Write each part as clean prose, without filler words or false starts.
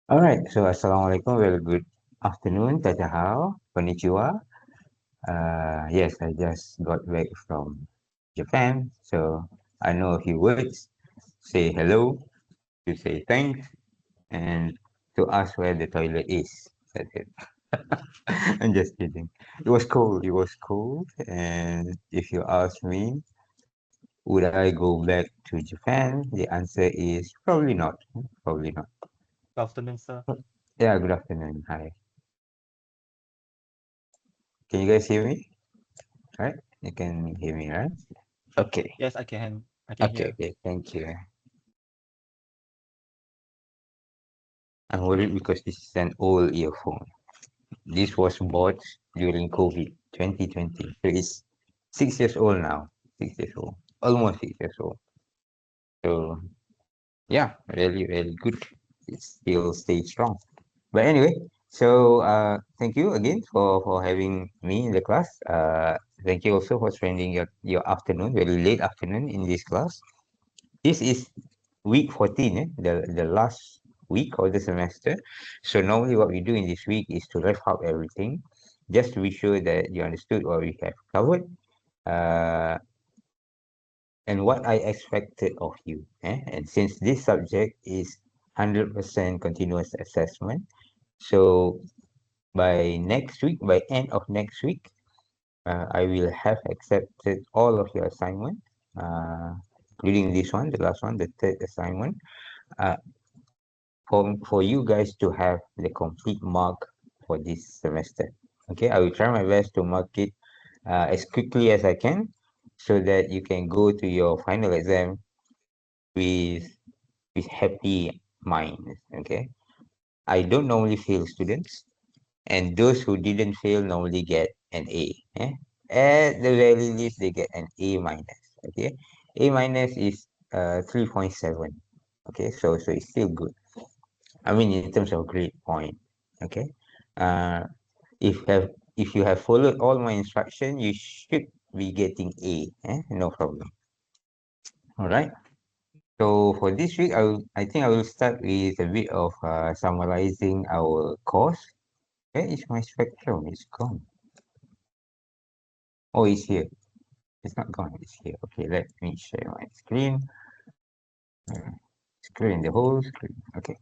All right, so assalamualaikum, very good afternoon, Tajahao, konnichiwa. Yes, I just got back from Japan, so I know a few words. Say hello, to say thanks, and to ask where the toilet is. That's it. I'm just kidding. It was cold, and if you ask me, would I go back to Japan? The answer is probably not. Probably not. Good afternoon, sir. Yeah, good afternoon. Hi. Can you guys hear me? Right? You can hear me, right? Okay. Yes, I can. I can Okay, hear. okay. Thank you. I'm worried because this is an old earphone. This was bought during COVID 2020. So it's 6 years old now. 6 years old. Almost 6 years old. So yeah, really, really good. It still stays strong. But anyway, so thank you again for having me in the class. Thank you also for spending your afternoon, very late afternoon in this class. This is week 14, the last week of the semester. So normally what we do in this week is to wrap up everything, just to be sure that you understood what we have covered, uh, and what I expected of you. And since this subject is 100% continuous assessment, so by next week, by end of next week, I will have accepted all of your assignment, uh, including this one, the last one, the third assignment. Uh, for you guys to have the complete mark for this semester. Okay, I will try my best to mark it as quickly as I can so that you can go to your final exam with happy minds. Okay, I don't normally fail students, and those who didn't fail normally get an A. Eh? At the very least, they get an A minus. Okay, A minus is 3.7. Okay, so it's still good. I mean, in terms of grade point. Okay. Uh, if have if you have followed all my instruction, you should be getting A. No problem. All right. So for this week, I think I will start with a bit of summarizing our course. Where is my spectrum? It's gone. Oh, it's here. It's not gone. It's here. Okay, let me share my screen. Uh, Screen the whole screen. Okay.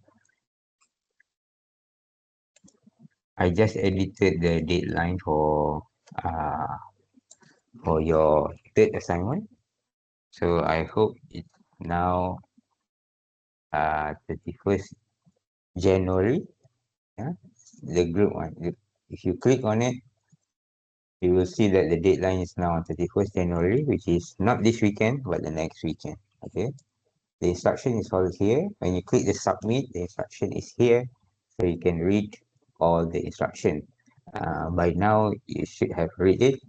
I just edited the deadline uh for your third assignment. So I hope it's now 31st January. Yeah, the group one. If you click on it, you will see that the deadline is now on 31st January, which is not this weekend, but the next weekend. Okay. The instruction is all here. When you click the submit, the instruction is here. So you can read all the instruction. By now, you should have read it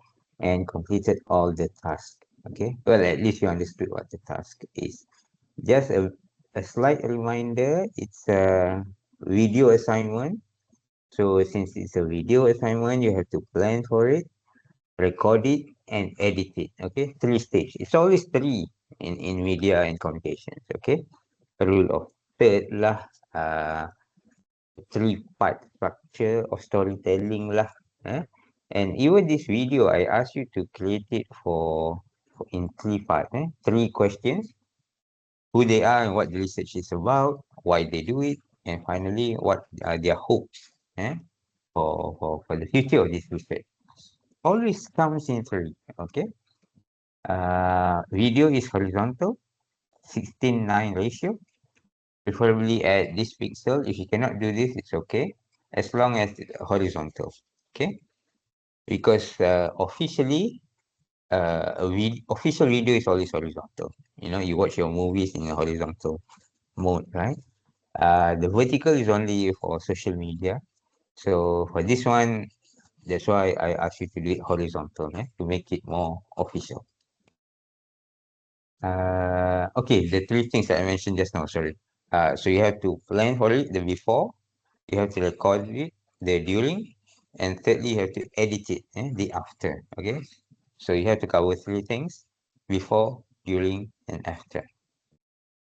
and completed all the tasks. Okay. Well, at least you understood what the task is. Just a slight reminder, it's a video assignment. So since it's a video assignment, you have to plan for it, record it, and edit it. Okay, three stage. It's always three in media and communications. Okay, a rule of third lah, three-part structure of storytelling lah. Eh? And even this video, I asked you to create it for in three parts. Three questions: who they are and what the research is about, why they do it, and finally, what are their hopes for the future of this research. Always comes in three, okay? Video is horizontal, 16:9 ratio, preferably at this pixel. If you cannot do this, it's okay, as long as it's horizontal, okay? Because officially, official video is always horizontal. You know, you watch your movies in a horizontal mode, right? The vertical is only for social media. So for this one, that's why I asked you to do it horizontal, to make it more official. Okay, the three things that I mentioned just now, sorry. So you have to plan for it, the before, you have to record it, the during, and thirdly, you have to edit it, the after, okay? So you have to cover three things, before, during, and after.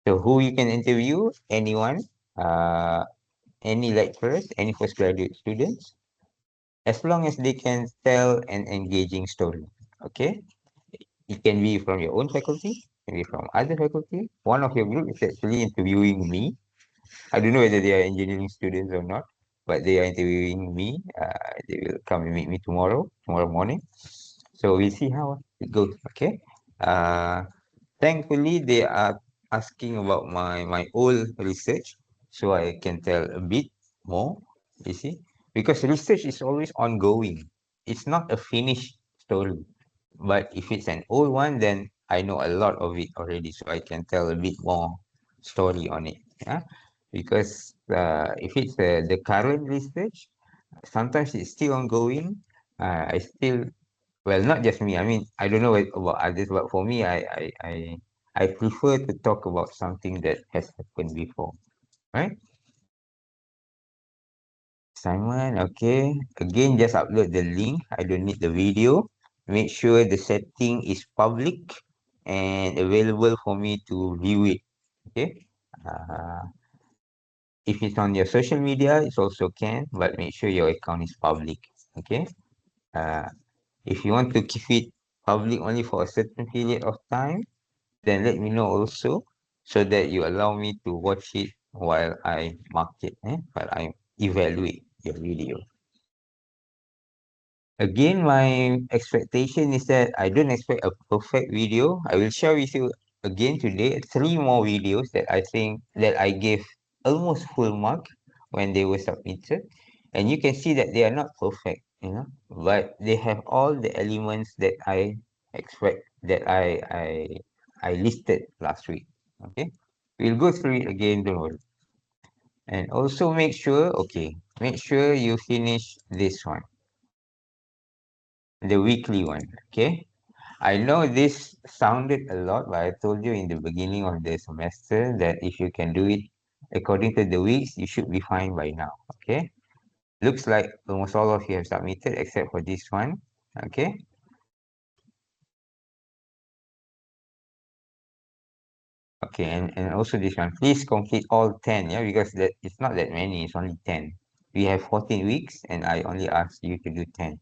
So who you can interview? Anyone. Uh, any lecturers, any postgraduate students, as long as they can tell an engaging story. Okay, it can be from your own faculty, it can be from other faculty. One of your group is actually interviewing me. I don't know whether they are engineering students or not, but they are interviewing me. They will come and meet me tomorrow morning. So we'll see how it goes. Okay. Uh, Thankfully, they are asking about my old research, so I can tell a bit more. You see, because research is always ongoing. It's not a finished story. But if it's an old one, then I know a lot of it already, so I can tell a bit more story on it. Yeah, because if it's the current research, sometimes it's still ongoing. I still, well, not just me. I mean, I don't know about others, but for me, I prefer to talk about something that has happened before, right? Simon, okay. Again, just upload the link. I don't need the video. Make sure the setting is public and available for me to view it. Okay. Uh, if it's on your social media, it's also can, but make sure your account is public. Okay. Uh, if you want to keep it public only for a certain period of time, then let me know also so that you allow me to watch it while I mark it, while I evaluate your video. Again, my expectation is that I don't expect a perfect video. I will share with you again today three more videos that I think that I gave almost full mark when they were submitted. And you can see that they are not perfect, but they have all the elements that I expect that I listed last week. Okay. We'll go through it again, don't worry. And also make sure you finish this one, the weekly one. Okay. I know this sounded a lot, but I told you in the beginning of the semester that if you can do it according to the weeks, you should be fine by now. Okay. Looks like almost all of you have submitted except for this one. Okay. Okay, and also this one. Please complete all 10, yeah, because that it's not that many, it's only 10. We have 14 weeks and I only asked you to do 10.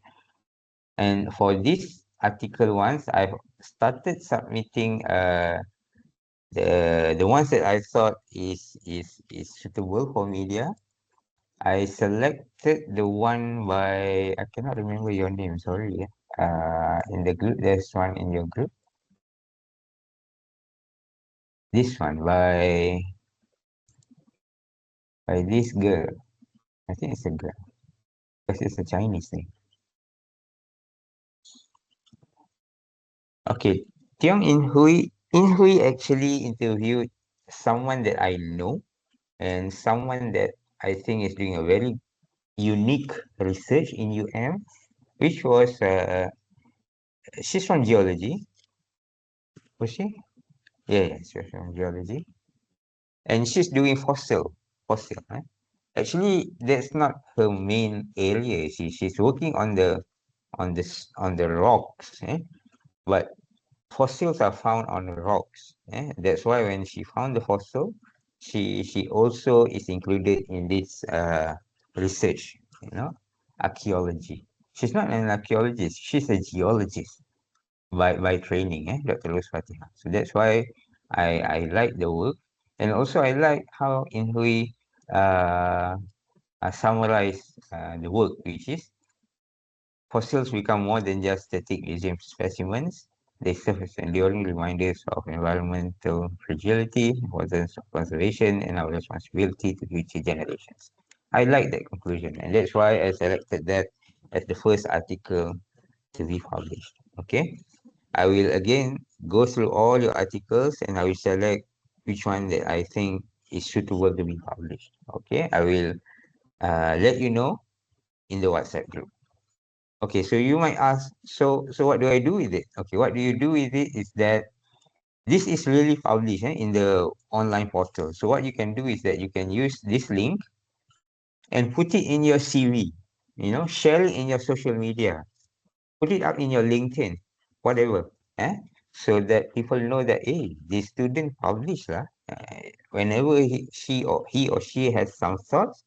And for this article ones, I've started submitting the ones that I thought is suitable for media. I selected the one by, I cannot remember your name, sorry. Yeah. In the group, there's one in your group. This one by this girl. I think it's a girl because it's a Chinese name. Okay, Tiong In Hui actually interviewed someone that I know and someone that I think is doing a very unique research in UM, which was she's from geology. Was she? Yeah, she's from geology, and she's doing fossil. Actually, that's not her main area. She's working on the rocks, but fossils are found on rocks. That's why when she found the fossil, she also is included in this research, archaeology. She's not an archaeologist, she's a geologist by training, Dr. Rose Fatiha. So that's why I like the work. And also I like how in Hui uh, summarize the work, which is fossils become more than just static museum specimens. They serve as enduring reminders of environmental fragility, importance of conservation, and our responsibility to future generations. I like that conclusion, and that's why I selected that as the first article to be published. Okay, I will again go through all your articles and I will select which one that I think is suitable to be published. Okay, I will let you know in the WhatsApp group. Okay, so you might ask, so what do I do with it? Okay, what do you do with it is that this is really published in the online portal. So what you can do is that you can use this link and put it in your CV, share it in your social media, put it up in your LinkedIn, whatever, so that people know that, hey, this student published lah. Whenever he or she has some thoughts,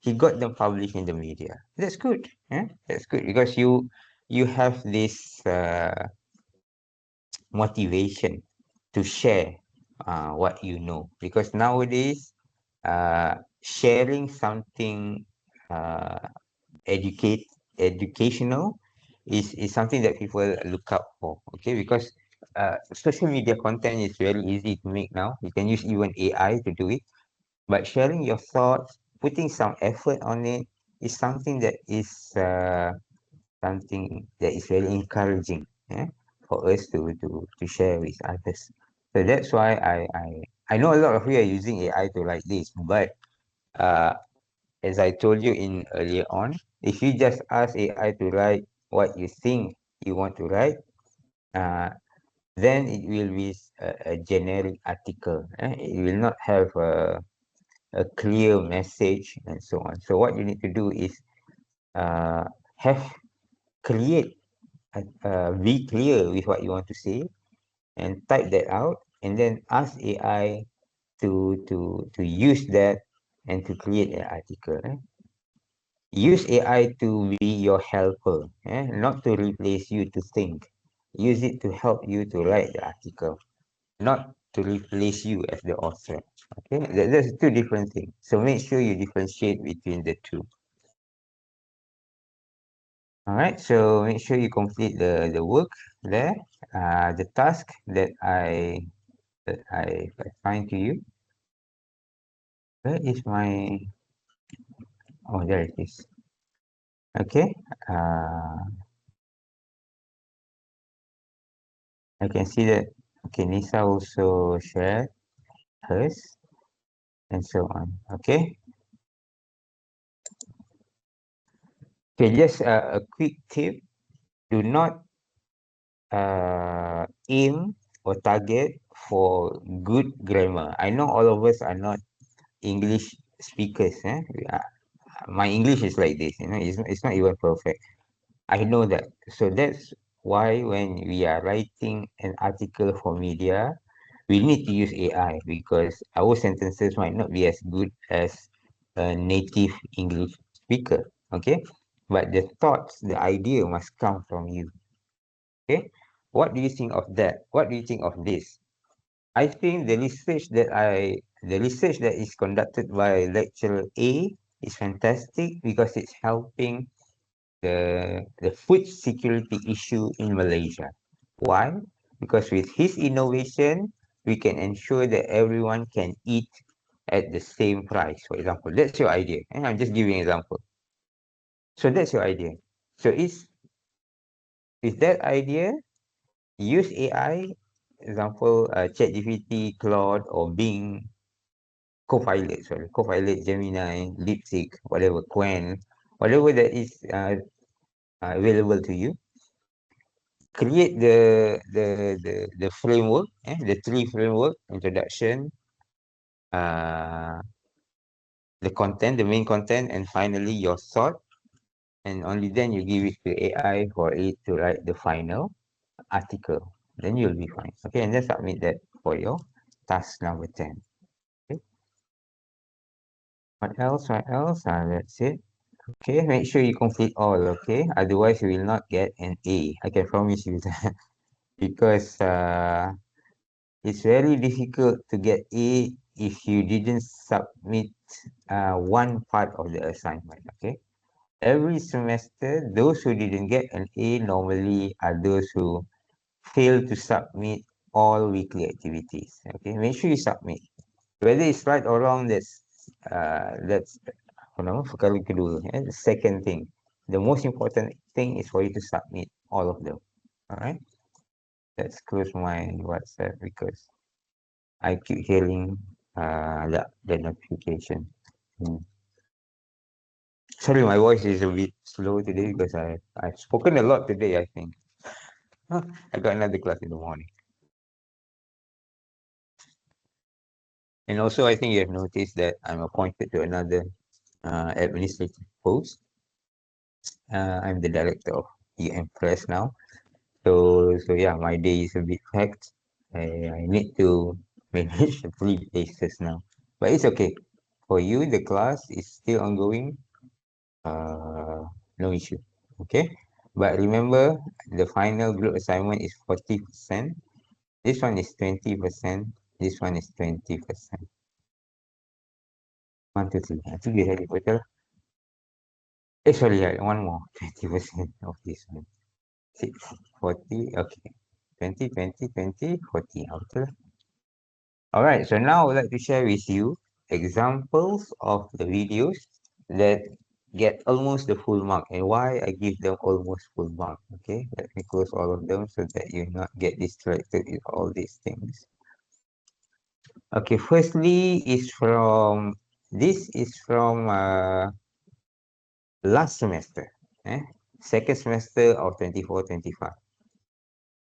he got them published in the media. That's good. Yeah? That's good because you have this motivation to share what you know. Because nowadays, sharing something uh, educate educational is something that people look up for. Okay, because social media content is very easy to make now. You can use even AI to do it, but sharing your thoughts, putting some effort on it, is something that is very encouraging, for us to share with others. So that's why I know a lot of you are using AI to write this, but uh, as I told you in earlier on, if you just ask AI to write what you think you want to write, uh, then it will be a generic article. It will not have a clear message and so on. So what you need to do is uh, have create, be clear with what you want to say and type that out, and then ask AI to use that and to create an article. Use AI to be your helper, not to replace you to think. Use it to help you to write the article, not to replace you as the author. Okay, that's two different things. So make sure you differentiate between the two. All right, so make sure you complete the work there, the task that I assigned to you. Where is my? Oh, there it is. Okay. I can see that. Okay, Nisa also shared hers and so on. Okay. Okay, just a quick tip. Do not aim or target for good grammar. I know all of us are not English speakers. My English is like this. It's not even perfect. I know that. So that's why when we are writing an article for media, we need to use AI because our sentences might not be as good as a native English speaker. Okay. But the thoughts, the idea must come from you. Okay. What do you think of that? What do you think of this? I think the research that is conducted by lecturer A is fantastic because it's helping the food security issue in Malaysia. Why? Because with his innovation, we can ensure that everyone can eat at the same price. For example, that's your idea. And I'm just giving an example. So that's your idea. So is with that idea, use AI, example, ChatGPT, Claude, or Bing, Copilot, Gemini, DeepSeek, whatever, Quen, whatever that is available to you. Create the framework, the three framework: introduction, uh, the content, the main content, and finally your thought. And only then you give it to AI for it to write the final article. Then you'll be fine. Okay, and then submit that for your task number 10. Okay. What else? What else? That's it. Okay, make sure you complete all. Okay, otherwise you will not get an A. I can promise you that because it's very difficult to get A if you didn't submit one part of the assignment. Okay. Every semester, those who didn't get an A normally are those who fail to submit all weekly activities. Okay. Make sure you submit. Whether it's right or wrong, that's perkara kedua. The second thing. The most important thing is for you to submit all of them. All right. Let's close my WhatsApp because I keep hearing the notification. Hmm. Sorry, my voice is a bit slow today because I've spoken a lot today, I think. I got another class in the morning. And also, I think you have noticed that I'm appointed to another administrative post. I'm the director of EM Press now. So yeah, my day is a bit packed. I need to manage the three places now. But it's okay. For you, the class is still ongoing. No issue. Okay. But remember, the final group assignment is 40%. This one is 20%. This one is 20%. 1, 2, 3. I think we had it better. Sorry, yeah, one more. 20% of this one. 6, 40. Okay. 20, 20, 20, 40. Okay. All right. So now I would like to share with you examples of the videos that get almost the full mark and why I give them almost full mark. Okay. Let me close all of them so that you not get distracted with all these things. Okay. Firstly this is from last semester. Second semester of 24-25.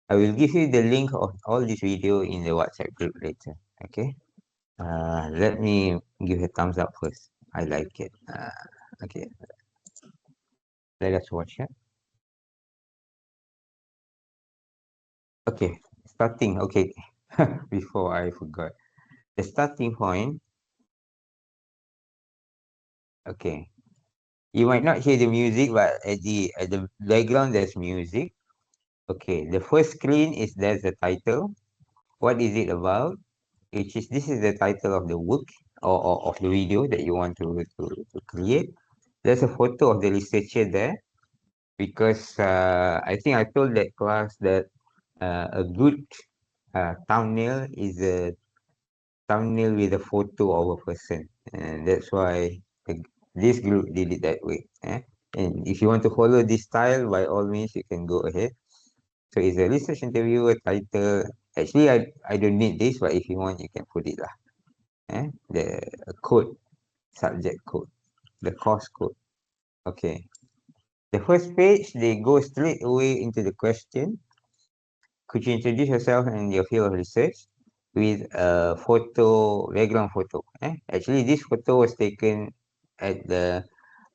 I will give you the link of all this video in the WhatsApp group later. Okay. Let me give a thumbs up first. I like it. Okay. Let us watch it. Okay. Starting. Okay. Before I forgot. The starting point. Okay. You might not hear the music, but at the background there's music. Okay. The first screen is there's the title. What is it about? This is the title of the work or of the video that you want to create. There's a photo of the researcher there because I think I told that class that a good thumbnail is a thumbnail with a photo of a person, and that's why this group did it that way. And if you want to follow this style, by all means, you can go ahead. So it's a research interview, a title. Actually, I don't need this, but if you want, you can put it lah. The code, subject code, the course code. Okay. The first page, they go straight away into the question. Could you introduce yourself and your field of research with a photo, background photo? Actually, this photo was taken at the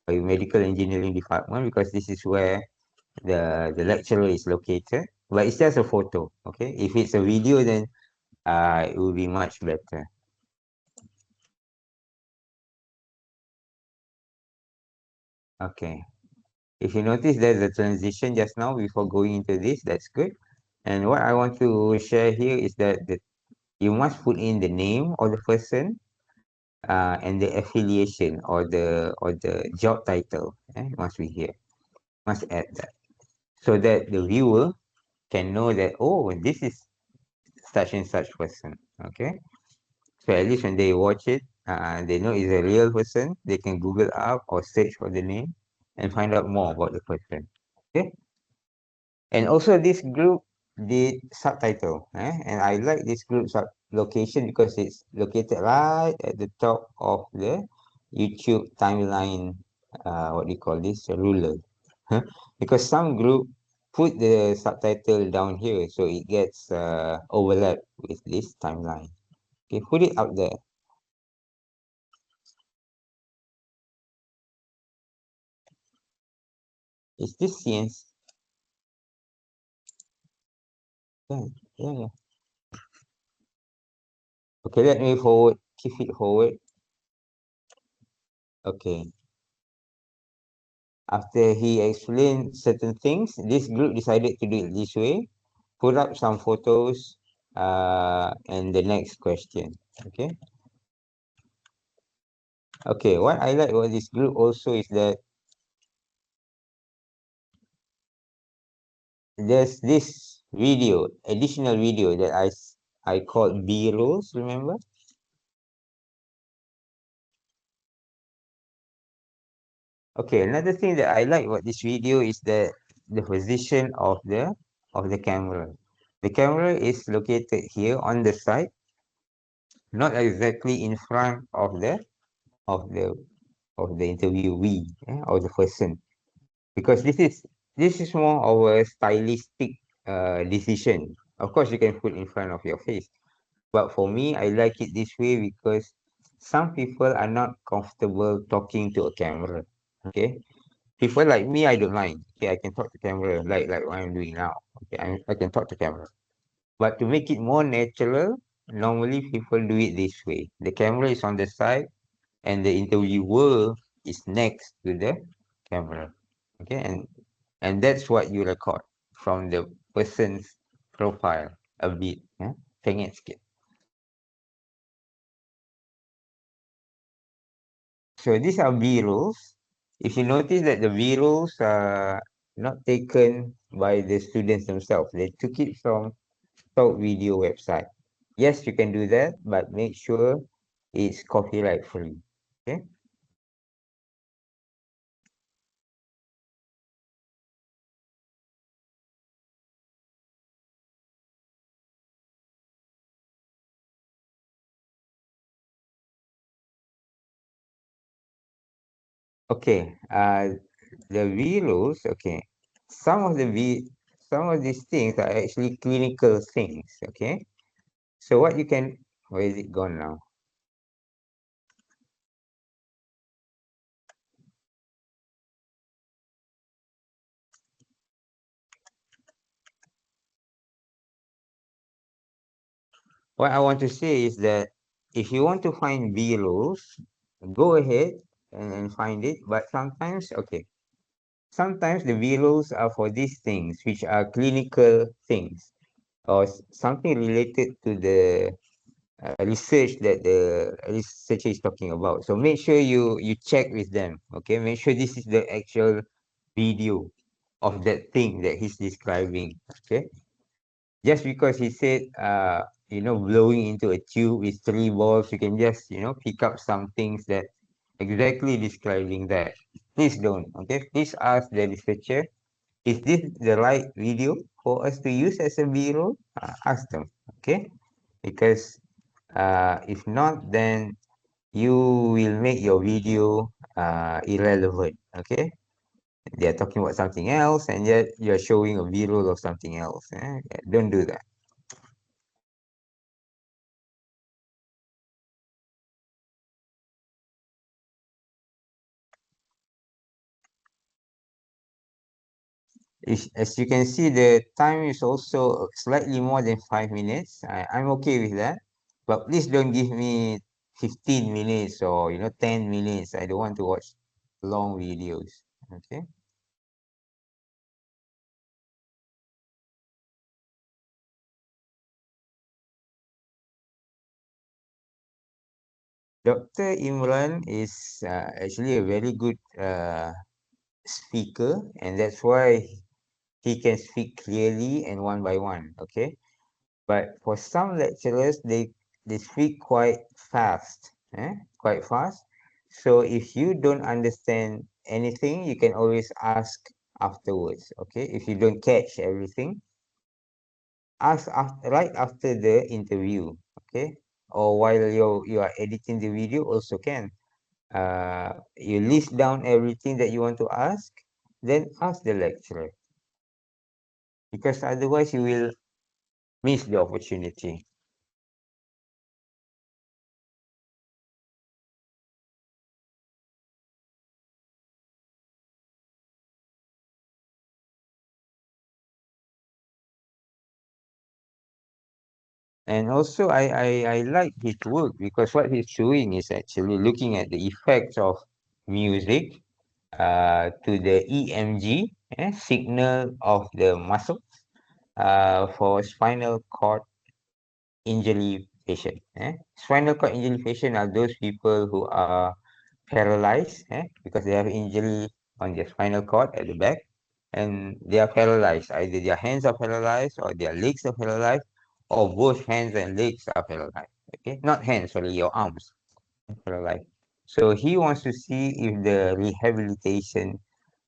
medical engineering department because this is where the lecturer is located. But it's just a photo. Okay. If it's a video, then it will be much better. Okay. If you notice, there's a transition just now before going into this. That's good. And what I want to share here is that you must put in the name of the person and the affiliation or the job title. Must be here. Must add that so that the viewer can know that this is such and such person. Okay. So at least when they watch it, they know it's a real person. They can Google up or search for the name and find out more about the person. Okay. And also this group did subtitle. And I like this group location because it's located right at the top of the YouTube timeline. What do you call this? A ruler. Because some group put the subtitle down here, so it gets overlapped with this timeline. Okay, put it up there. Is this science? Yeah, yeah, yeah. Okay, let me forward. Keep it forward. Okay. After he explained certain things, this group decided to do it this way. Put up some photos and the next question. Okay. Okay. What I like about this group also is that there's this additional video that I called B rolls. Remember? Okay. Another thing that I like about this video is that the position of the camera. The camera is located here on the side, not exactly in front of the of the interviewee or the person, because this is more of a stylistic decision. Of course, you can put in front of your face, but for me, I like it this way because some people are not comfortable talking to a camera. Okay, people like me, I don't mind. Okay, I can talk to camera like what I'm doing now. Okay, I can talk to camera, but to make it more natural, normally people do it this way. The camera is on the side, and the interviewer is next to the camera. Okay, and that's what you record from the person's profile a bit. Pengit sikit. So these are B-rolls. If you notice that the B-rolls are not taken by the students themselves, they took it from stock video website. Yes, you can do that, but make sure it's copyright free. Okay. Okay. The B-rolls. Okay. Some of the some of these things are actually clinical things. Okay. So what you can, where is it gone now? What I want to say is that if you want to find B rolls, go ahead and find it. But sometimes, okay, sometimes the B rolls are for these things, which are clinical things or something related to the research that the researcher is talking about. So make sure you check with them. Okay, make sure this is the actual video of that thing that he's describing. Okay, just because he said blowing into a tube with three balls, you can just pick up some things that exactly describing that. Please don't. Okay, please ask the researcher, is this the right video for us to use as a b-roll? Ask them. Okay, because if not, then you will make your video irrelevant. Okay, they are talking about something else and yet you're showing a b-roll of something else. Don't do that. As you can see, the time is also slightly more than 5 minutes. I'm okay with that, but please don't give me 15 minutes or 10 minutes. I don't want to watch long videos. Okay. Dr. Imran is actually a very good speaker, and that's why he can speak clearly and one by one. Okay. But for some lecturers, they speak quite fast, quite fast. So if you don't understand anything, you can always ask afterwards. Okay, if you don't catch everything, ask right after the interview. Okay, or while you are editing the video, also can. You list down everything that you want to ask, then ask the lecturer because otherwise you will miss the opportunity. And also, I like his work because what he's doing is actually looking at the effects of music to the EMG signal of the muscle for spinal cord injury patient. Spinal cord injury patient are those people who are paralyzed because they have injury on their spinal cord at the back and they are paralyzed. Either their hands are paralyzed or their legs are paralyzed or both hands and legs are paralyzed. Okay, not hands, sorry, your arms paralyzed. So he wants to see if the rehabilitation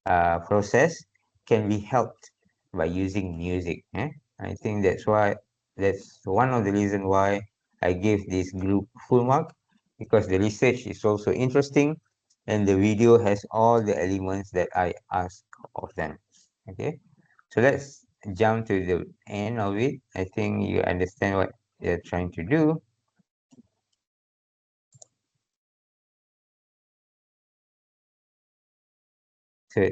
process can be helped by using music. I think that's one of the reasons why I gave this group full mark because the research is also interesting and the video has all the elements that I asked of them. Okay, so let's jump to the end of it. I think you understand what they're trying to do. So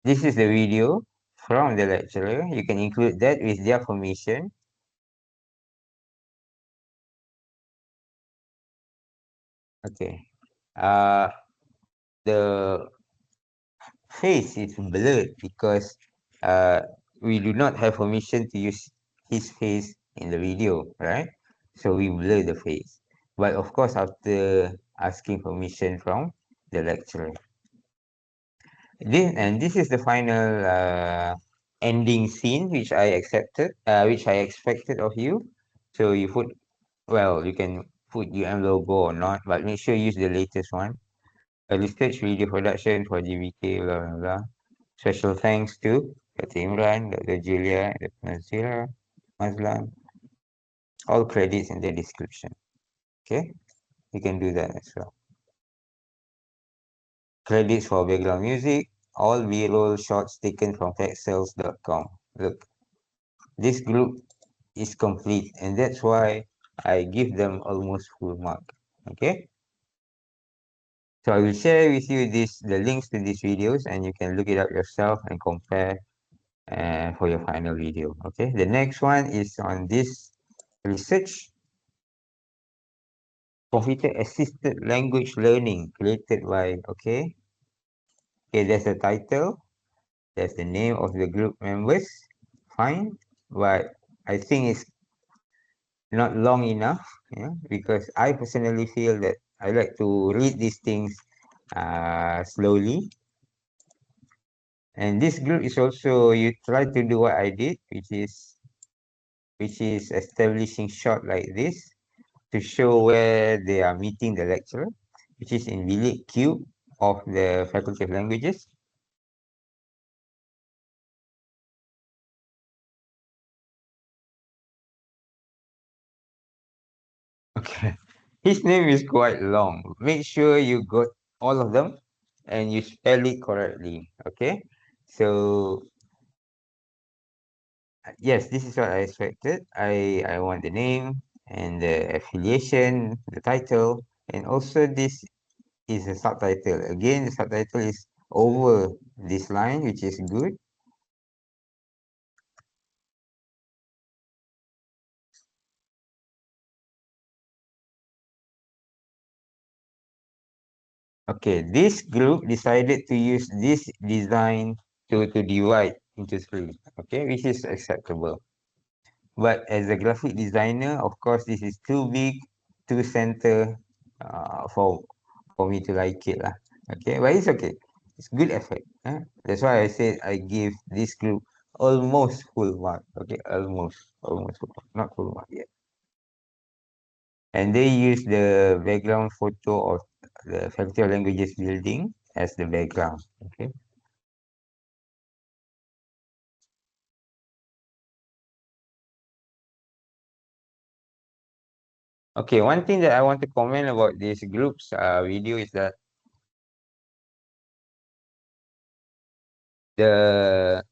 this is the video from the lecturer. You can include that with their permission. Okay. Uh, the face is blurred because uh, we do not have permission to use his face in the video, right? So we blur the face. But of course, after asking permission from the lecturer. This is the final ending scene which I expected of you. So you put, well, you can put UM logo or not, but make sure you use the latest one. A research video production for GBK, blah, blah, blah. Special thanks to Dr. Imran, Dr. Julia, Dr. Nazira, Mazlan. All credits in the description. Okay, you can do that as well. Credits for background music, all B-roll shots taken from factcells.com. Look, this group is complete, and that's why I give them almost full mark. Okay, so I will share with you the links to these videos, and you can look it up yourself and compare for your final video. Okay, the next one is on this research computer assisted language learning created by, okay, there's a title, there's the name of the group members, fine, but I think it's not long enough, because I personally feel that I like to read these things slowly. And this group is also, you try to do what I did, which is establishing shot like this to show where they are meeting the lecturer, which is in Bilik Q of the Faculty of Languages. Okay. His name is quite long. Make sure you got all of them and you spell it correctly. Okay. So yes, this is what I expected. I want the name and the affiliation, the title, and also this is a subtitle. Again, the subtitle is over this line, which is good. Okay, this group decided to use this design to divide into three, okay, which is acceptable. But as a graphic designer, of course, this is too big, too center for me to like it lah. Okay, but it's okay. It's good effort. That's why I said I give this group almost full mark. Okay, almost full mark, not full mark yet. And they use the background photo of the Faculty of Languages building as the background. Okay. Okay, one thing that I want to comment about this group's video is that the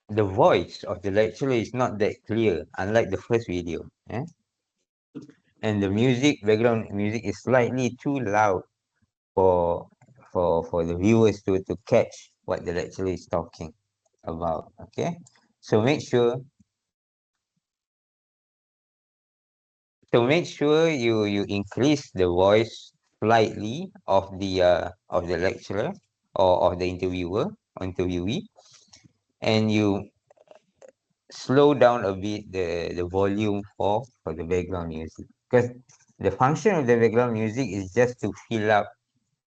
the voice of the lecturer is not that clear, unlike the first video. And the background music is slightly too loud for for the viewers to catch what the lecturer is talking about. Okay, so make sure you increase the voice slightly of the lecturer or of the interviewee, and you slow down a bit the volume for the background music, because the function of the background music is just to fill up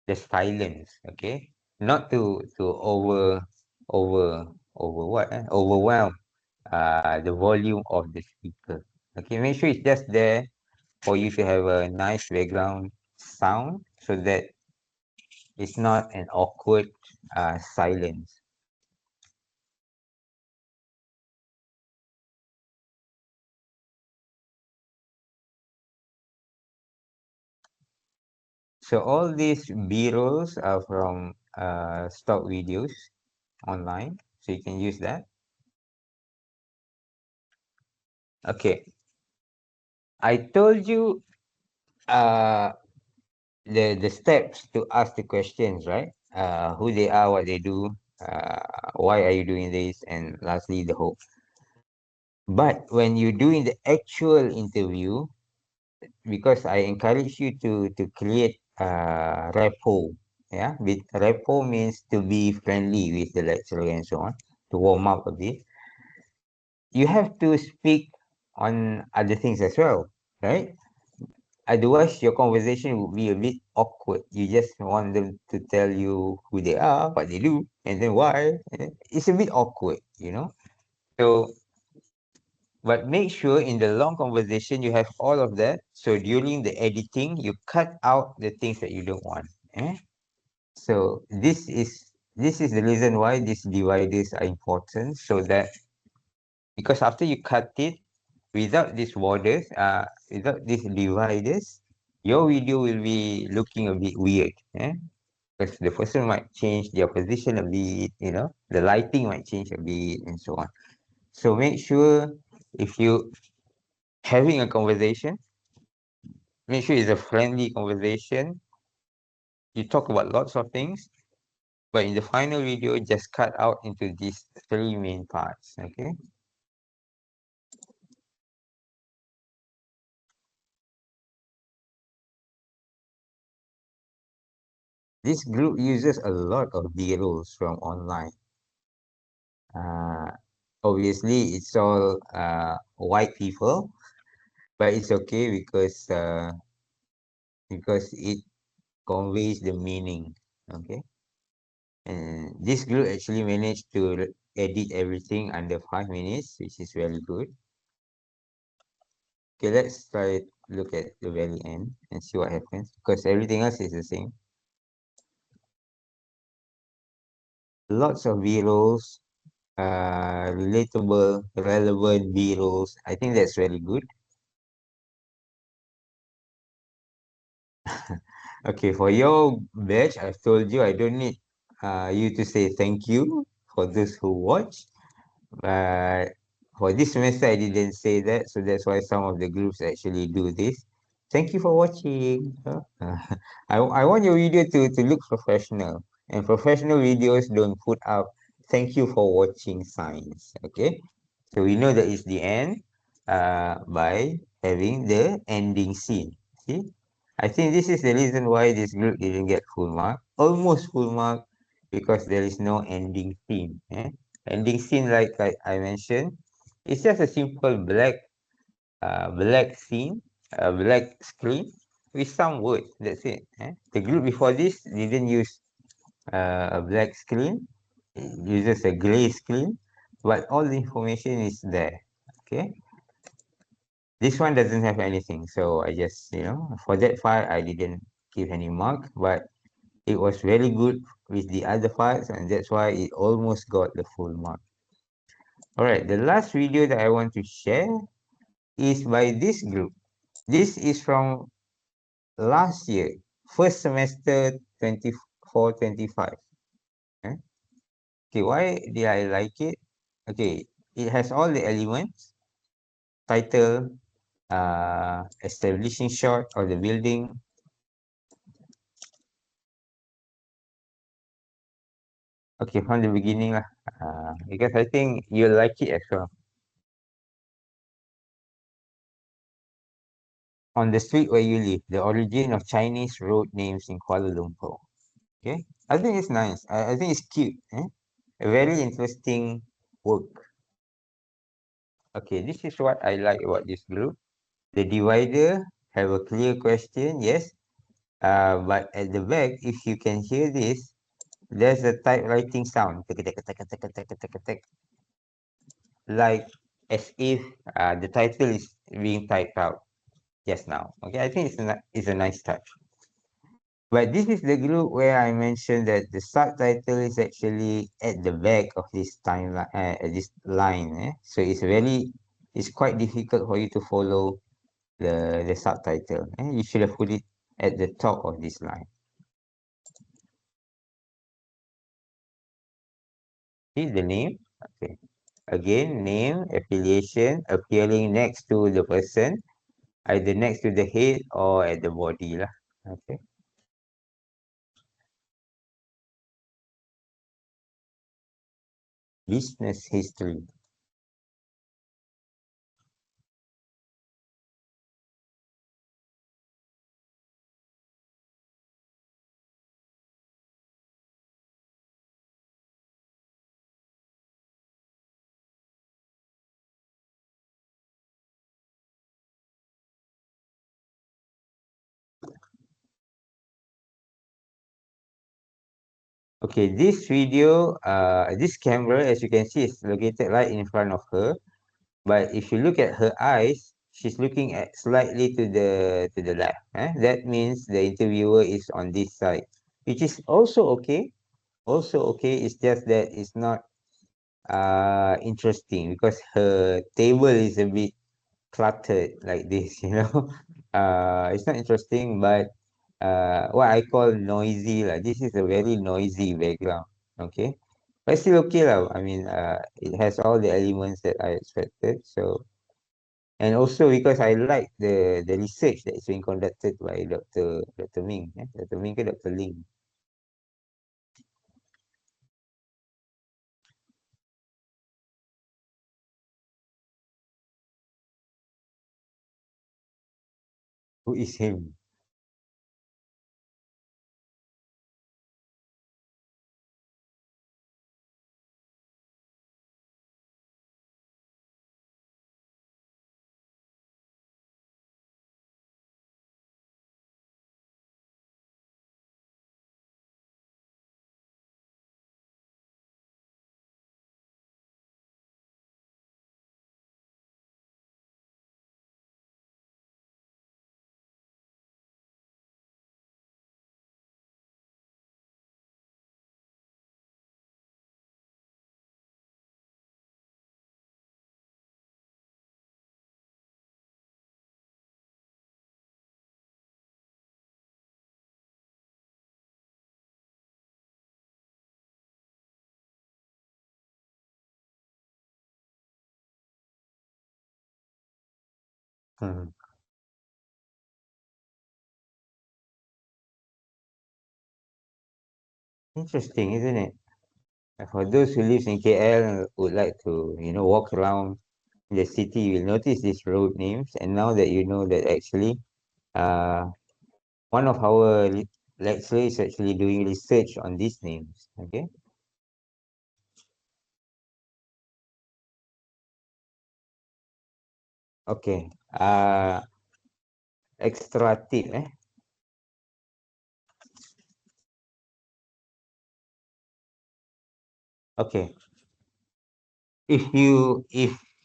the silence, okay, not to overwhelm the volume of the speaker. Okay, make sure it's just there for you to have a nice background sound so that it's not an awkward silence. So all these B-rolls are from stock videos online, so you can use that. Okay, I told you uh, the steps to ask the questions, right? Who they are, what they do, why are you doing this, and lastly the hope. But when you're doing the actual interview, because I encourage you to create repo. Yeah, with repo means to be friendly with the lecturer and so on, to warm up a bit. You have to speak on other things as well, right? Otherwise, your conversation would be a bit awkward. You just want them to tell you who they are, what they do, and then why. It's a bit awkward, you know. So, but make sure in the long conversation you have all of that. So during the editing, you cut out the things that you don't want. Eh? So this is the reason why these dividers are important. So that because after you cut it, without these borders, without these dividers, your video will be looking a bit weird. Eh? Because the person might change their position a bit, the lighting might change a bit and so on. So make sure if you having a conversation, make sure it's a friendly conversation. You talk about lots of things, but in the final video, just cut out into these three main parts. Okay. This group uses a lot of B-rolls from online. Uh, Obviously, it's all white people, but it's okay because it conveys the meaning. Okay, and this group actually managed to edit everything under 5 minutes, which is very good. Okay, let's try look at the very end and see what happens because everything else is the same. Lots of B-rolls, relatable, relevant B-rolls. I think that's very good. Okay, for your batch, I've told you I don't need you to say thank you for those who watch. But for this semester, I didn't say that, so that's why some of the groups actually do this. Thank you for watching. I want your video to look professional, and professional videos don't put up thank you for watching signs. Okay, so we know that it's the end by having the ending scene. See, I think this is the reason why this group didn't get full mark, almost full mark, because there is no ending scene. Ending scene, like I mentioned, it's just a simple black scene, black screen with some words. That's it. The group before this didn't use a black screen. It uses a gray screen, but all the information is there. Okay. This one doesn't have anything, so I just for that part I didn't give any mark, but it was very good with the other parts, and that's why it almost got the full mark. All right, the last video that I want to share is by this group. This is from last year, first semester 24-25. Okay, why did I like it? Okay, it has all the elements, title, establishing shot of the building. Okay, from the beginning lah. Because I think you'll like it as well. On the street where you live, the origin of Chinese road names in Kuala Lumpur. Okay, I think it's nice. I think it's cute. A very interesting work. Okay, this is what I like about this group. The divider have a clear question, yes. But at the back, if you can hear this, there's a typewriting sound. Like as if the title is being typed out just now. Okay, I think it's a nice touch. But this is the group where I mentioned that the subtitle is actually at the back of this timeline, this line. So it's quite difficult for you to follow the subtitle. You should have put it at the top of this line. See the name? Okay. Again, name, affiliation, appearing next to the person, either next to the head or at the body lah. Okay. Business history. Okay, this video, this camera, as you can see, is located right in front of her. But if you look at her eyes, she's looking at slightly to the left. That means the interviewer is on this side, which is also okay. Also okay. It's just that it's not interesting because her table is a bit cluttered like this, you know. It's not interesting, but what I call noisy. Like, this is a very noisy background. Okay. But still okay lah. I mean, it has all the elements that I expected. So, and also because I like the research that is being conducted by Dr. Ming. Dr. Ming ke Dr. Ling. Who is him? Hmm. Interesting, isn't it? For those who live in KL would like to, walk around the city, you will notice these road names. And now that you know that actually, uh, one of our lecturers is actually doing research on these names. Okay. Okay. Extra tip. Okay. If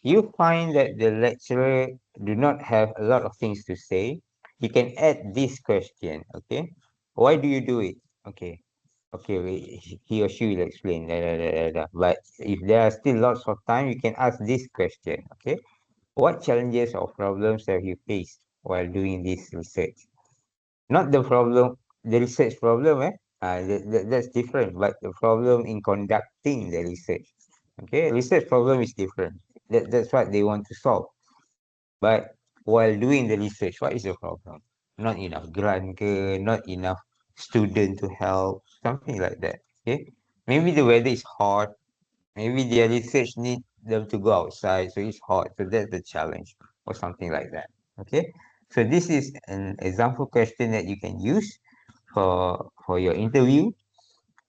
you find that the lecturer do not have a lot of things to say, you can add this question. Okay. Why do you do it? Okay. Okay, he or she will explain. Da, da, da, da, da. But if there are still lots of time, you can ask this question. Okay, what challenges or problems have you faced while doing this research? Not the problem, the research problem. That's different. But the problem in conducting the research. Okay, research problem is different. That's what they want to solve. But while doing the research, what is the problem? Not enough grant ke, not enough student to help, something like that. Okay. Maybe the weather is hot. Maybe their research need them to go outside, so it's hot. So that's the challenge, or something like that. Okay. So this is an example question that you can use for your interview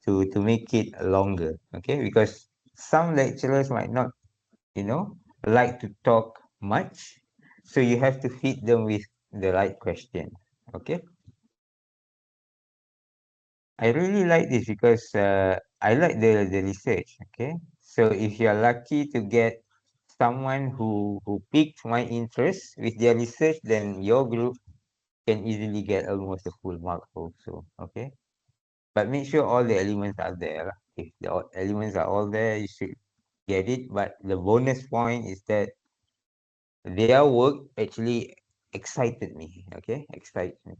to make it longer. Okay, because some lecturers might not you know, like to talk much. So you have to feed them with the right question. Okay. I really like this because I like the research. Okay. So if you're lucky to get someone who piqued my interest with their research, then your group can easily get almost a full mark also. Okay. But make sure all the elements are there. Lah. If the elements are all there, you should get it. But the bonus point is that their work actually excited me. Okay, excites me.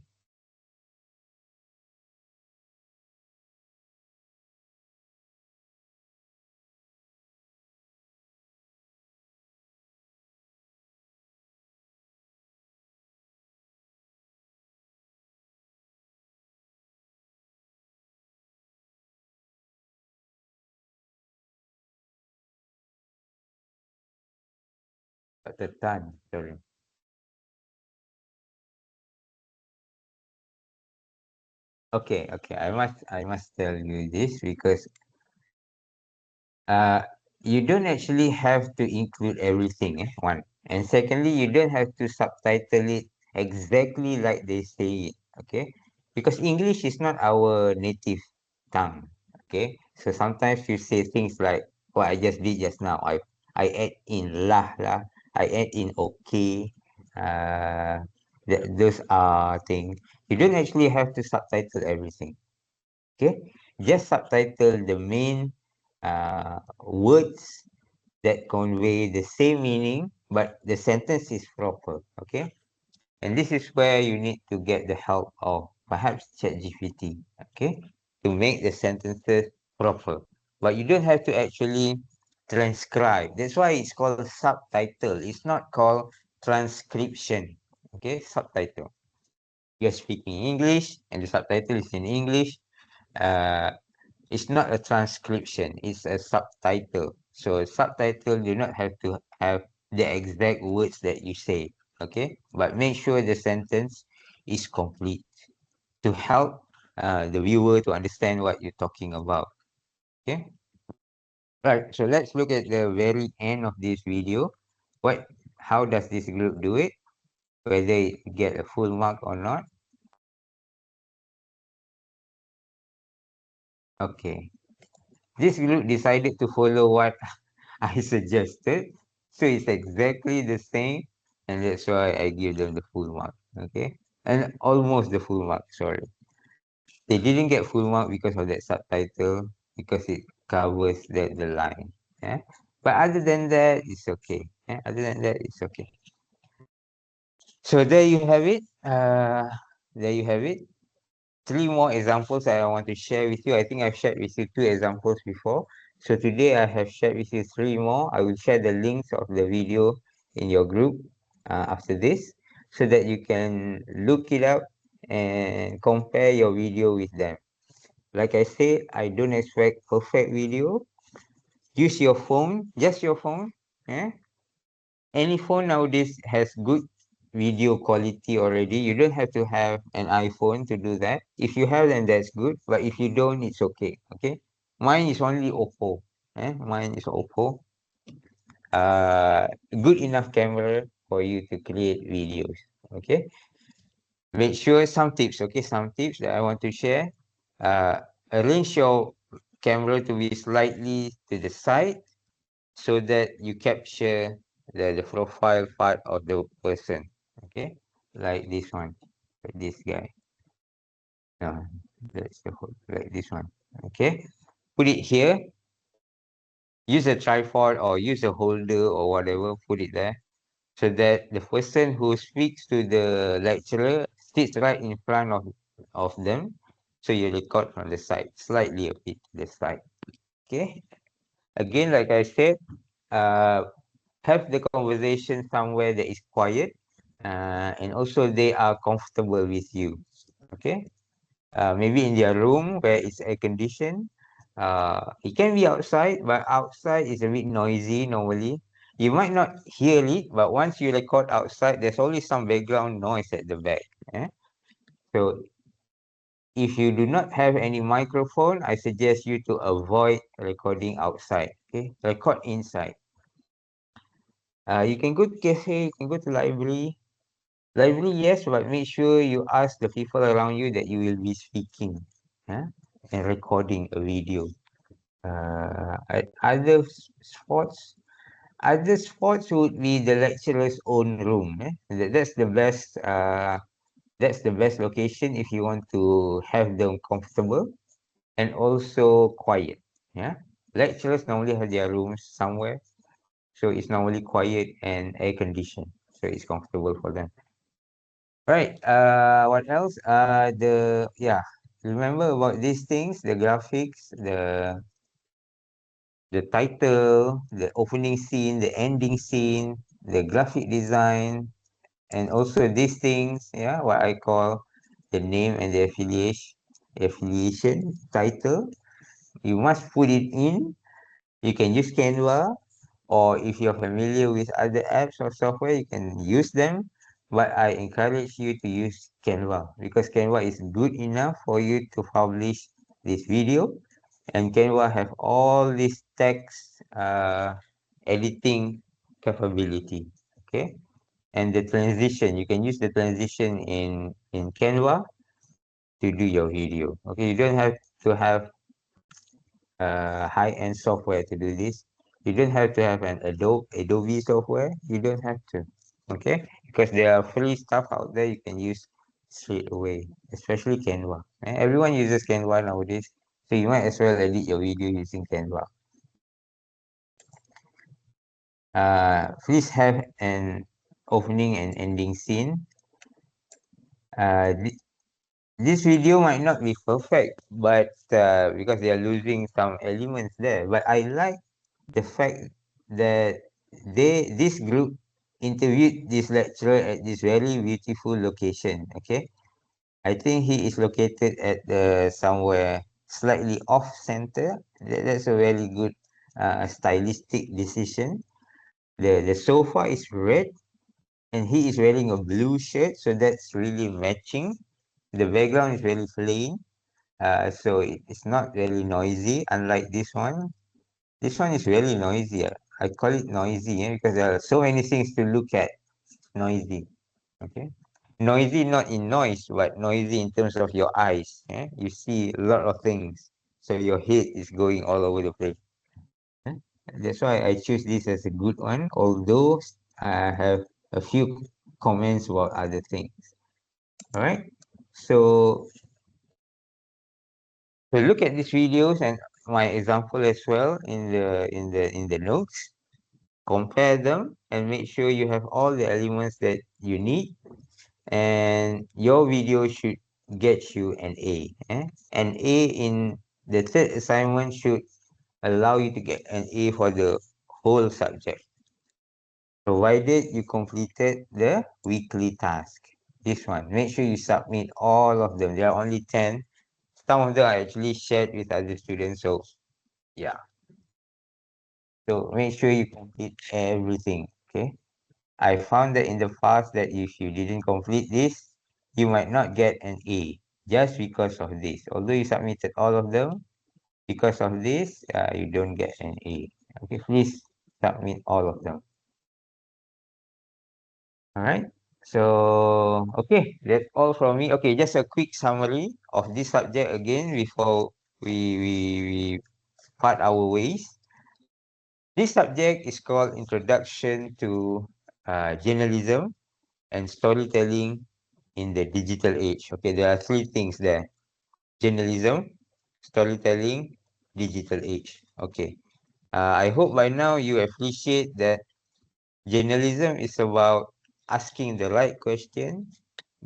At the time, sorry. Okay, okay. I must tell you this because uh you don't actually have to include everything, one. And secondly, you don't have to subtitle it exactly like they say it. Okay? Because English is not our native tongue. Okay, so sometimes you say things like what I just did just now. I add in lah, I add in okay. Those are things you don't actually have to subtitle everything. Okay, just subtitle the main words that convey the same meaning, but the sentence is proper. Okay, and this is where you need to get the help of perhaps ChatGPT. Okay, to make the sentences proper, but you don't have to actually transcribe. That's why it's called subtitle. It's not called transcription. Okay, subtitle. You're speaking English, and the subtitle is in English. Uh, it's not a transcription, it's a subtitle. So subtitle do not have to have the exact words that you say, okay? But make sure the sentence is complete to help the viewer to understand what you're talking about, okay? Right, so let's look at the very end of this video. How does this group do it? Whether it get a full mark or not. Okay, this group decided to follow what I suggested. So it's exactly the same, and that's why I give them the full mark. Okay, and almost the full mark. Sorry, they didn't get full mark because of that subtitle because it covers the line. Yeah, but other than that, it's okay. Yeah, other than that, it's okay. So there you have it. There you have it. Three more examples that I want to share with you. I think I've shared with you two examples before. So today I have shared with you three more. I will share the links of the video in your group after this so that you can look it up and compare your video with them. Like I said, I don't expect perfect video. Use your phone, just your phone. Yeah? Any phone nowadays has good video quality already. You don't have to have an iPhone to do that. If you have, then that's good. But if you don't, it's okay. Okay. Mine is only Oppo. Mine is Oppo. Good enough camera for you to create videos. Okay. Make sure some tips. Okay, some tips that I want to share. Uh, Arrange your camera to be slightly to the side so that you capture the profile part of the person. Okay, like this one, like this guy. No, that's the whole, like this one. Okay, put it here. Use a tripod or use a holder or whatever. Put it there so that the person who speaks to the lecturer sits right in front of them. So you record from the side, slightly a bit to the side. Okay. Again, like I said, uh, have the conversation somewhere that is quiet and also they are comfortable with you. Okay, maybe in their room where it's air conditioned. It can be outside, but outside is a bit noisy normally. You might not hear it, but once you record outside, there's always some background noise at the back. eh? So if you do not have any microphone, I suggest you to avoid recording outside. Okay, record inside. You can go to cafe, you can go to library. Library, yes, but make sure you ask the people around you that you will be speaking and recording a video. Spots, other spots would be the lecturer's own room. That's the best. That's the best location if you want to have them comfortable and also quiet. Yeah, lecturers normally have their rooms somewhere, so it's normally quiet and air conditioned, so it's comfortable for them. Right. What else? Remember about these things, the graphics, the title, the opening scene, the ending scene, the graphic design, and also these things, yeah, what I call the name and the affiliation title. You must put it in. You can use Canva, or if you're familiar with other apps or software, you can use them. But I encourage you to use Canva because Canva is good enough for you to publish this video, and Canva have all this text editing capability. Okay, and the transition, you can use the transition in Canva to do your video. Okay, you don't have to have high-end software to do this. You don't have to have an Adobe software. You don't have to, okay? Because there are free stuff out there you can use straight away, especially Canva. Everyone uses Canva nowadays, so you might as well edit your video using Canva. Please have an opening and ending scene. Uh, this video might not be perfect, but because they are losing some elements there, but I like the fact that this group interviewed this lecturer at this very beautiful location. Okay, I think he is located at somewhere slightly off center. That's a very good stylistic decision. The sofa is red and he is wearing a blue shirt, so that's really matching. The background is very plain, so it's not very noisy, unlike this one. This one is really noisy. I call it noisy because there are so many things to look at. Noisy. Okay. Noisy not in noise, but noisy in terms of your eyes. You see a lot of things. So your head is going all over the place. eh. That's why I choose this as a good one, although I have a few comments about other things. All right. So look at these videos and my example as well in the notes. Compare them and make sure you have all the elements that you need, and your video should get you an A. An A in the third assignment should allow you to get an A for the whole subject, provided you completed the weekly task. This one, make sure you submit all of them. There are only 10. Some of them I actually shared with other students, so yeah. So make sure you complete everything, okay? I found that in the past that if you didn't complete this, you might not get an A just because of this. Although you submitted all of them, because of this, you don't get an A. Okay, please submit all of them. All right. So, okay, that's all from me. Okay, just a quick summary of this subject again before we part our ways. This subject is called Introduction to Journalism and Storytelling in the Digital Age. Okay, there are three things there: journalism, storytelling, digital age. Okay, I hope by now you appreciate that journalism is about asking the right question,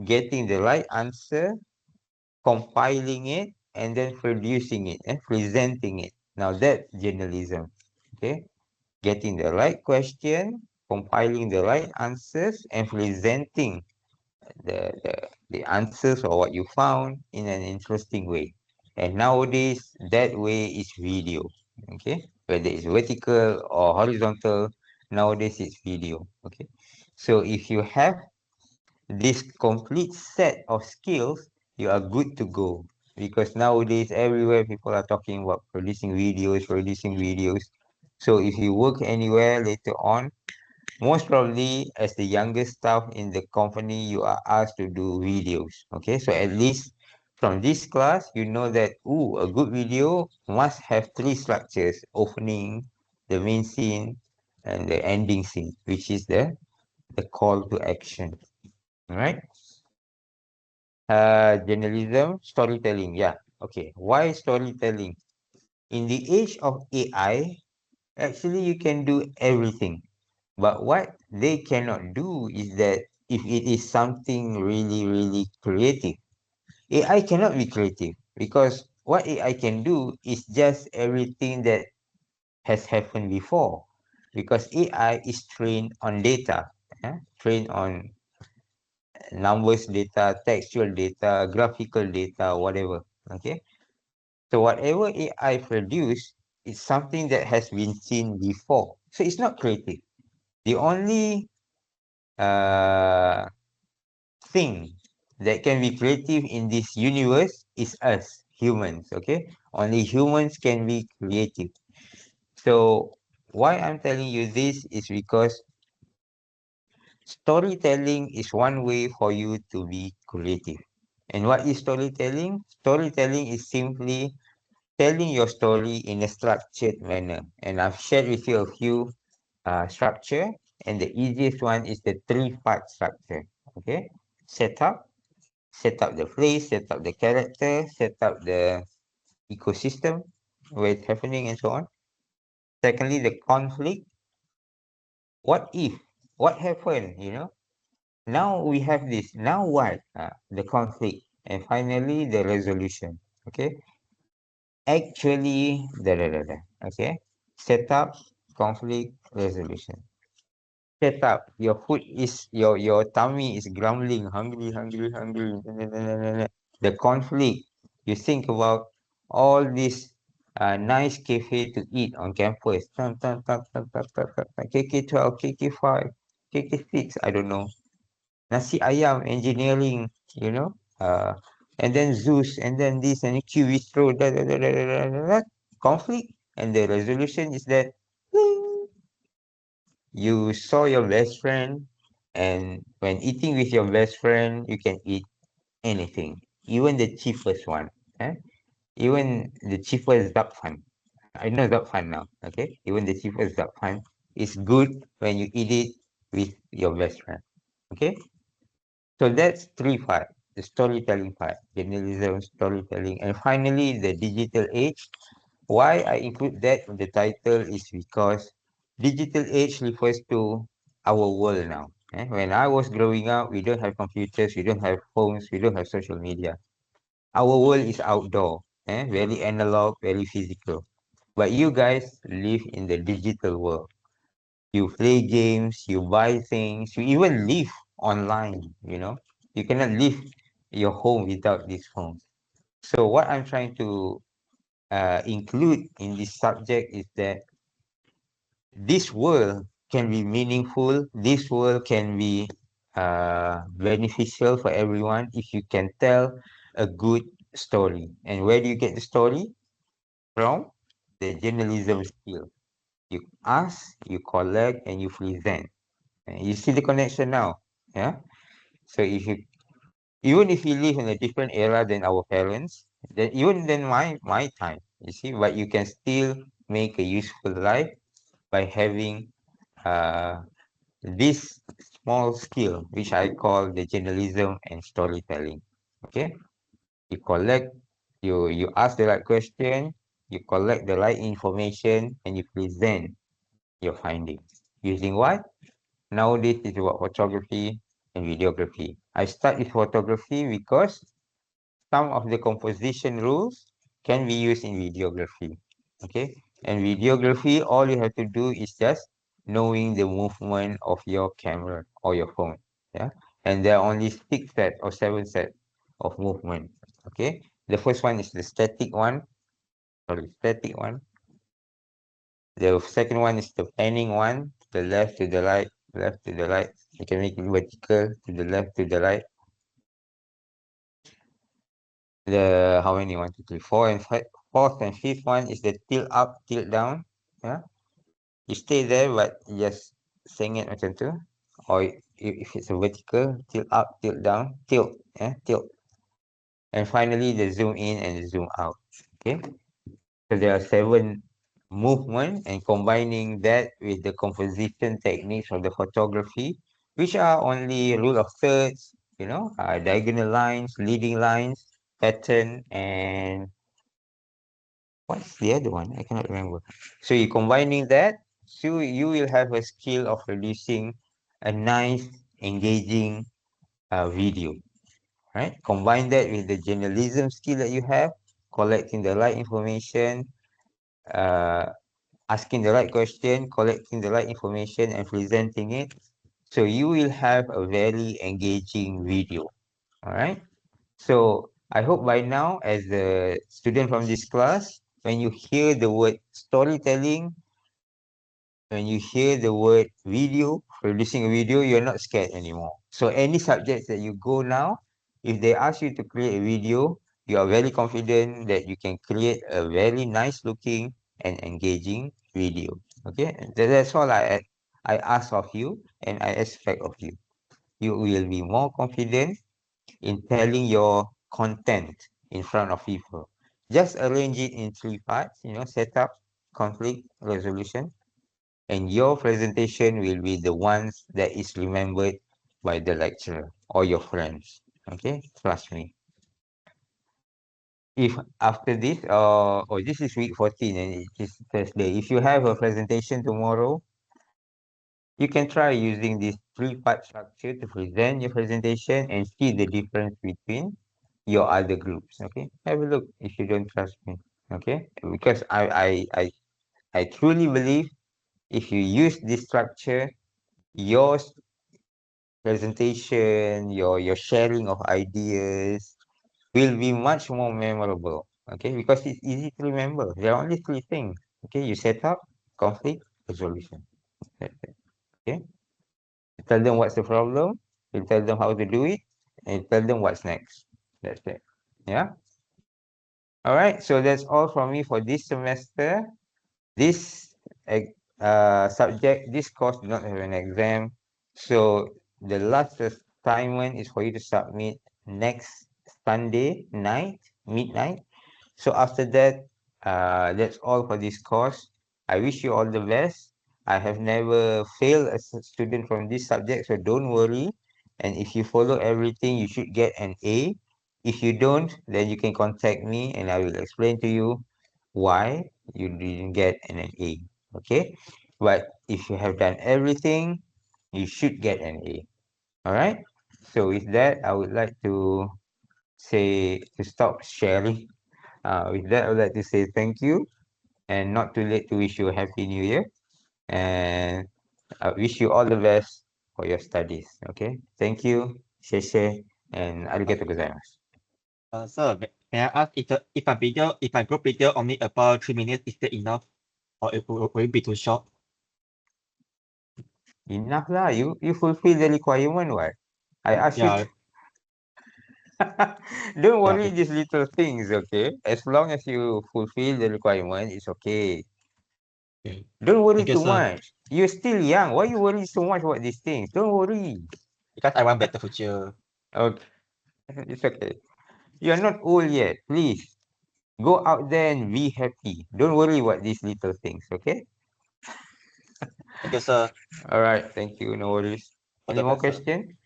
getting the right answer, compiling it, and then producing it and presenting it. Now that's journalism. Okay, getting the right question, compiling the right answers, and presenting the answers or what you found in an interesting way. And nowadays, that way is video. Okay, whether it's vertical or horizontal, nowadays it's video. Okay, so if you have this complete set of skills, you are good to go. Because nowadays, everywhere people are talking about producing videos, producing videos. So if you work anywhere later on, most probably as the youngest staff in the company, you are asked to do videos. Okay, so at least from this class, you know that a good video must have three structures: opening, the main scene, and the ending scene, which is the call to action. All right. Journalism, storytelling. Yeah. Okay. Why storytelling? In the age of AI, actually you can do everything. But what they cannot do is that if it is something really, really creative, AI cannot be creative because what AI can do is just everything that has happened before. Because AI is trained on data, trained on numbers data, textual data, graphical data, whatever. Okay. So whatever AI produce is something that has been seen before. So it's not creative. The only uh, thing that can be creative in this universe is us humans. Okay, only humans can be creative. So why I'm telling you this is because storytelling is one way for you to be creative. And what is storytelling? Storytelling is simply telling your story in a structured manner. And I've shared with you a few structure, and the easiest one is the three-part structure. Okay, setup, set up the phrase, set up the character, set up the ecosystem where it's happening, and so on. Secondly, the conflict. What if? What happened? Now we have this. Now what? The conflict, and finally the resolution. Okay, actually, okay, setup, conflict, resolution. Setup. Your food is your tummy is grumbling, hungry, hungry, hungry. The conflict. You think about all this nice cafe to eat on campus. KK12, KK5, KK6. I don't know. Nasi ayam engineering. You know. And then Zeus, and then this, and Q Bistro. Conflict, and the resolution is that. You saw your best friend, and when eating with your best friend, you can eat anything, even the cheapest one. Eh? Even the cheapest Zapfan. I know Zapfan now. Okay, even the cheapest Zapfan is good when you eat it with your best friend. Okay, so that's three part: the storytelling part, journalism, storytelling, and finally the digital age. Why I include that in the title is because digital age refers to our world now. When I was growing up, we don't have computers, we don't have phones, we don't have social media. Our world is outdoor, very analog, very physical. But you guys live in the digital world. You play games, you buy things, you even live online. You cannot leave your home without this phone. So what I'm trying to include in this subject is that this world can be meaningful, this world can be beneficial for everyone if you can tell a good story. And where do you get the story? From the journalism skill. You ask, you collect, and you present. And you see the connection now. Yeah. So even if you live in a different era than our parents, then even than my time, you see, but you can still make a useful life by having uh, this small skill, which I call the journalism and storytelling. Okay, you collect, you ask the right question, you collect the right information, and you present your findings using what? Nowadays, it's about photography and videography. I start with photography because some of the composition rules can be used in videography. Okay, and videography, all you have to do is just knowing the movement of your camera or your phone. Yeah, and there are only 6 sets or 7 sets of movement. Okay, the first one is the static one. Sorry, static one. The second one is the panning one. The left to the right, left to the right. You can make it vertical to the left to the right. The how many? One, two, three, four, and five. Fourth and fifth one is the tilt up, tilt down. Yeah, you stay there, but just saying it macam tu. Or if it's a vertical, tilt up, tilt down, tilt, tilt. And finally, the zoom in and the zoom out. Okay, so there are 7 movement, and combining that with the composition techniques of the photography, which are only rule of thirds, diagonal lines, leading lines, pattern, and what's the other one? I cannot remember. So you combining that, so you will have a skill of producing a nice, engaging video. Right? Combine that with the journalism skill that you have, collecting the right information, uh, asking the right question, collecting the right information, and presenting it. So you will have a very engaging video. All right. So I hope by now, as a student from this class, when you hear the word storytelling, when you hear the word video, producing a video, you're not scared anymore. So any subjects that you go now, if they ask you to create a video, you are very confident that you can create a very nice looking and engaging video. Okay, that's all I ask of you and I expect of you. You will be more confident in telling your content in front of people. Just arrange it in three parts, setup, conflict, resolution, and your presentation will be the ones that is remembered by the lecturer or your friends. Okay, trust me. If after this, this is week 14 and it is Thursday. If you have a presentation tomorrow, you can try using this three-part structure to present your presentation and see the difference between your other groups. Okay, have a look if you don't trust me. Okay, because I truly believe if you use this structure, your presentation, your sharing of ideas will be much more memorable. Okay, because it's easy to remember. There are only three things. Okay, you set up, conflict, resolution. That's it. Okay, you tell them what's the problem, you tell them how to do it, and you tell them what's next. That's it. Yeah. All right. So that's all from me for this semester. This subject, this course do not have an exam. So the last assignment is for you to submit next Sunday night, midnight. So after that, that's all for this course. I wish you all the best. I have never failed as a student from this subject, so don't worry. And if you follow everything, you should get an A. If you don't, then you can contact me and I will explain to you why you didn't get an A. Okay? But if you have done everything, you should get an A. All right? So with that, I would like to say to stop sharing. With that, I would like to say thank you and not too late to wish you a happy new year. And I wish you all the best for your studies. Okay. Thank you. 谢谢 and Uh, arigato gozaimasu. sir, may I ask if my group video only about 3 minutes, is that enough, or will it be too short? Enough lah. You fulfill the requirement, what? I asked you to. Yeah, Don't yeah. worry these little things, okay? As long as you fulfill the requirement, it's okay. Okay. Don't worry Thank you, too sir. much. You're still young. Why you worry so much about these things? Don't worry. Because I want better future. Okay, it's okay. You're not old yet. Please go out there and be happy. Don't worry about these little things, okay? Thank you, sir. All right, thank you. No worries. All Any the more best, sir. question?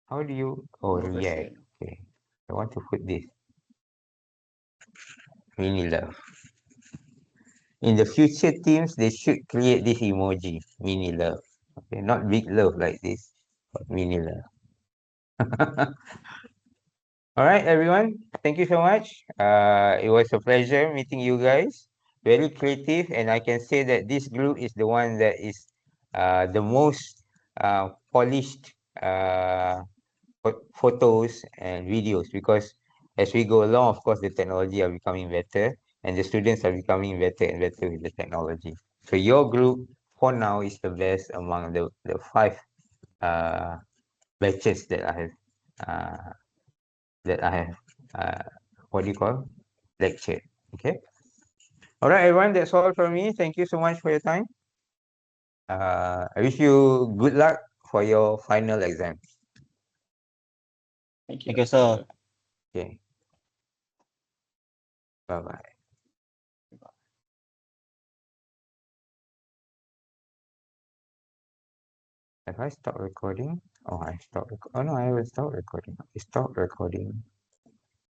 How do you react? Okay. I want to put this. Mini love. In the future teams, they should create this emoji. Mini love. Okay, not big love like this, but mini love. All right, everyone. Thank you so much. It was a pleasure meeting you guys. Very creative, and I can say that this group is the one that is the most polished photos and videos because as we go along, of course, the technology are becoming better, and the students are becoming better and better with the technology. So your group for now is the best among the five uh, batches uh, that I have what do you call lectured. Okay. All right, everyone. That's all from me. Thank you so much for your time. I wish you good luck for your final exam. Thank you, sir. Okay. Bye bye. Have I stopped recording? Oh, I stopped. Oh no, I haven't stopped recording. I stopped recording.